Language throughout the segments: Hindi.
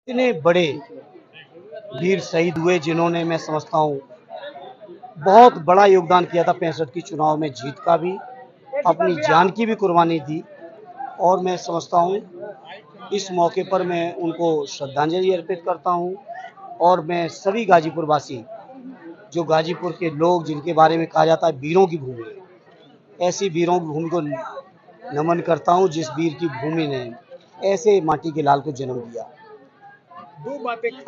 इतने बड़े वीर शहीद हुए जिन्होंने, मैं समझता हूँ, बहुत बड़ा योगदान किया था 65 की चुनाव में जीत का भी, अपनी जान की भी कुर्बानी दी। और मैं समझता हूँ इस मौके पर मैं उनको श्रद्धांजलि अर्पित करता हूँ। और मैं सभी गाजीपुर वासी, जो गाजीपुर के लोग जिनके बारे में कहा जाता है वीरों की भूमि, ऐसी वीरों की भूमि को नमन करता हूँ जिस वीर की भूमि ने ऐसे माटी के लाल को जन्म दिया।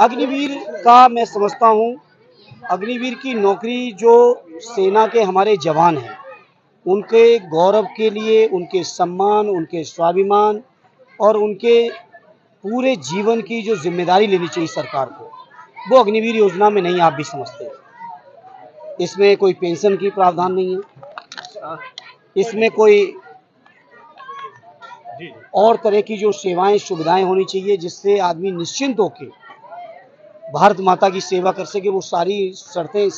अग्निवीर का मैं समझता हूँ, अग्निवीर की नौकरी जो सेना के हमारे जवान हैं, उनके गौरव के लिए, उनके सम्मान, उनके स्वाभिमान और उनके पूरे जीवन की जो जिम्मेदारी लेनी चाहिए सरकार को, वो अग्निवीर योजना में नहीं। आप भी समझते हैं इसमें कोई पेंशन की प्रावधान नहीं है, इसमें कोई और तरह की जो सेवाएं सुविधाएं होनी चाहिए जिससे आदमी निश्चिंत होकर भारत माता की सेवा कर सके, वो सारी शर्तें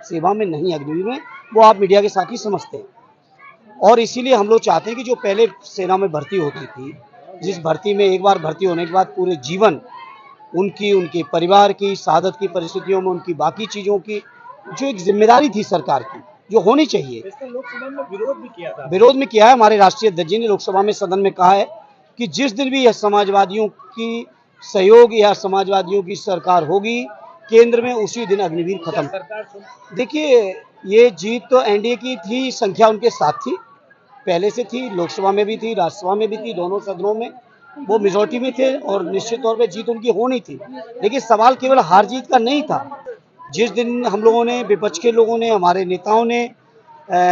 सेवा में नहीं अग्निवीर में, वो आप मीडिया के साथ ही समझते हैं। और इसीलिए हम लोग चाहते हैं कि जो पहले सेना में भर्ती होती थी, जिस भर्ती में एक बार भर्ती होने के बाद पूरे जीवन उनकी, उनके परिवार की, शहादत की परिस्थितियों में उनकी बाकी चीज़ों की जो एक जिम्मेदारी थी सरकार की, जो होनी चाहिए, लोकसभा में विरोध भी किया था। विरोध में किया है। हमारे राष्ट्रीय अध्यक्ष जी ने लोकसभा में सदन में कहा है कि जिस दिन भी यह समाजवादियों की सहयोग या समाजवादियों की सरकार होगी केंद्र में, उसी दिन अग्निवीर खत्म। देखिए, ये जीत तो एनडीए की थी, संख्या उनके साथ थी, पहले से थी, लोकसभा में भी थी, राज्यसभा में भी थी, दोनों सदनों में वो मेजोरिटी में थे और निश्चित तौर पे जीत उनकी होनी थी। लेकिन सवाल केवल हार जीत का नहीं था। जिस दिन हम लोगों ने, विपक्ष के लोगों ने, हमारे नेताओं ने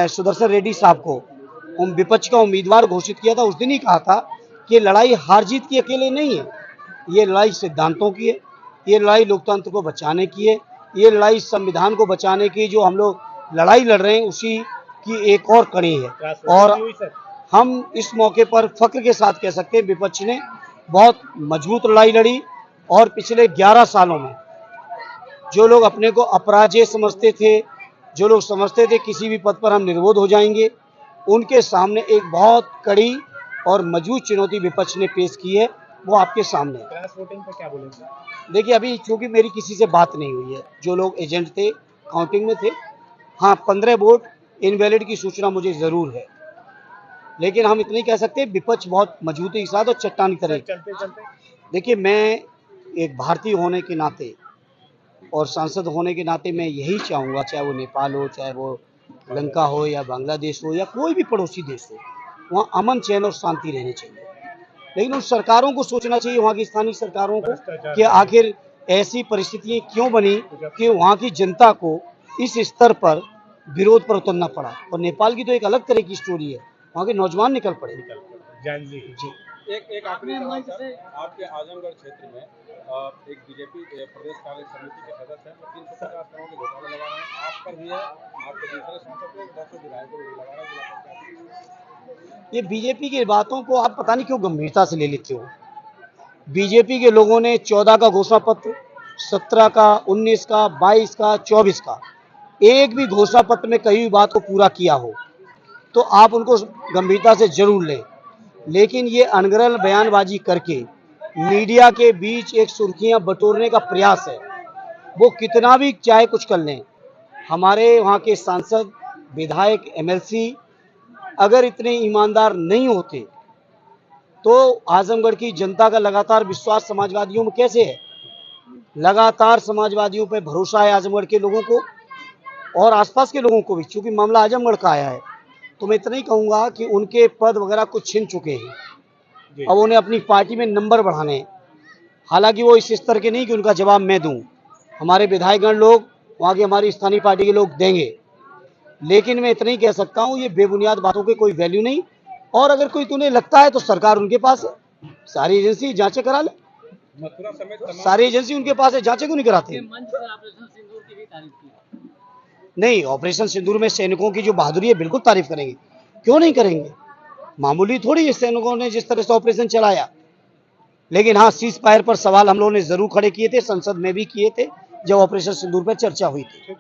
सुदर्शन रेड्डी साहब को विपक्ष का उम्मीदवार घोषित किया था, उस दिन ही कहा था कि लड़ाई हार जीत की अकेले नहीं है, ये लड़ाई सिद्धांतों की है, ये लड़ाई लोकतंत्र को बचाने की है, ये लड़ाई संविधान को बचाने की, जो हम लोग लड़ाई लड़ रहे हैं उसी की एक और कड़ी है। और हम इस मौके पर फख्र के साथ कह सकते हैं विपक्ष ने बहुत मजबूत लड़ाई लड़ी। और पिछले 11 सालों में जो लोग अपने को अपराजय समझते थे, जो लोग समझते थे किसी भी पद पर हम निर्विरोध हो जाएंगे, उनके सामने एक बहुत कड़ी और मजबूत चुनौती विपक्ष ने पेश की है, वो आपके सामने है। क्रॉस वोटिंग पर क्या बोलेंगे? देखिए, अभी चूंकि मेरी किसी से बात नहीं हुई है, जो लोग एजेंट थे काउंटिंग में थे, हाँ 15 वोट इनवैलिड की सूचना मुझे जरूर है। लेकिन हम इतनी कह सकते हैं विपक्ष बहुत मजबूती के साथ और चट्टानी तरह। देखिए, मैं एक भारतीय होने के नाते और सांसद होने के नाते मैं यही चाहूँगा, चाहे वो नेपाल हो, चाहे वो लंका हो या बांग्लादेश हो या कोई भी पड़ोसी देश हो, वहाँ अमन, चैन और शांति रहनी चाहिए। लेकिन उन सरकारों को सोचना चाहिए, वहाँ की स्थानीय सरकारों को, कि आखिर ऐसी परिस्थितियाँ क्यों बनी कि वहाँ की जनता को इस स्तर पर विरोध पर उतरना पड़ा। और नेपाल की तो एक अलग तरह की स्टोरी है, वहाँ के नौजवान निकल पड़े। जी। एक आखिरी सवाल सर, आपके आजमगढ़ क्षेत्र में एक बीजेपी प्रदेश कार्य समिति के सदस्य हैं, 350 करोड़ के घोटाला लगा रहे हैं, आप पर भी है, आपके दूसरे सांसद को, 10 विधायकों को भी लगा रहे हैं। ये बीजेपी की बातों को आप पता नहीं क्यों गंभीरता से ले लेते हो। बीजेपी के लोगों ने 14 का घोषणा पत्र, 17 का, 19 का, 22 का, 24 का, एक भी घोषणा पत्र में कही हुई बात को पूरा किया हो तो आप उनको गंभीरता से जरूर लें। लेकिन ये अनगढ़ बयानबाजी करके मीडिया के बीच एक सुर्खियां बटोरने का प्रयास है, वो कितना भी चाहे कुछ कर लें। हमारे वहाँ के सांसद, विधायक, एमएलसी अगर इतने ईमानदार नहीं होते तो आजमगढ़ की जनता का लगातार विश्वास समाजवादियों में कैसे है? लगातार समाजवादियों पर भरोसा है आजमगढ़ के लोगों को और आसपास के लोगों को भी, क्योंकि मामला आजमगढ़ का आया है। तो मैं इतना ही कहूँगा कि उनके पद वगैरह कुछ छिन चुके हैं, अब उन्हें अपनी पार्टी में नंबर बढ़ाने हैं। हालांकि वो इस स्तर के नहीं कि उनका जवाब मैं दूं, हमारे विधायकगण लोग, वहाँ की हमारी स्थानीय पार्टी के लोग देंगे। लेकिन मैं इतना ही कह सकता हूँ, ये बेबुनियाद बातों की कोई वैल्यू नहीं। और अगर कोई तुम्हें लगता है तो सरकार उनके पास है, सारी एजेंसी जांचें करा ले, सारी एजेंसी उनके पास है, जांचें क्यों नहीं कराते? नहीं, ऑपरेशन सिंदूर में सैनिकों की जो बहादुरी है बिल्कुल तारीफ करेंगे, क्यों नहीं करेंगे। मामूली थोड़ी है सैनिकों ने जिस तरह से ऑपरेशन चलाया। लेकिन हाँ, सीज फायर पर सवाल हम लोगों ने जरूर खड़े किए थे, संसद में भी किए थे जब ऑपरेशन सिंदूर पर चर्चा हुई थी।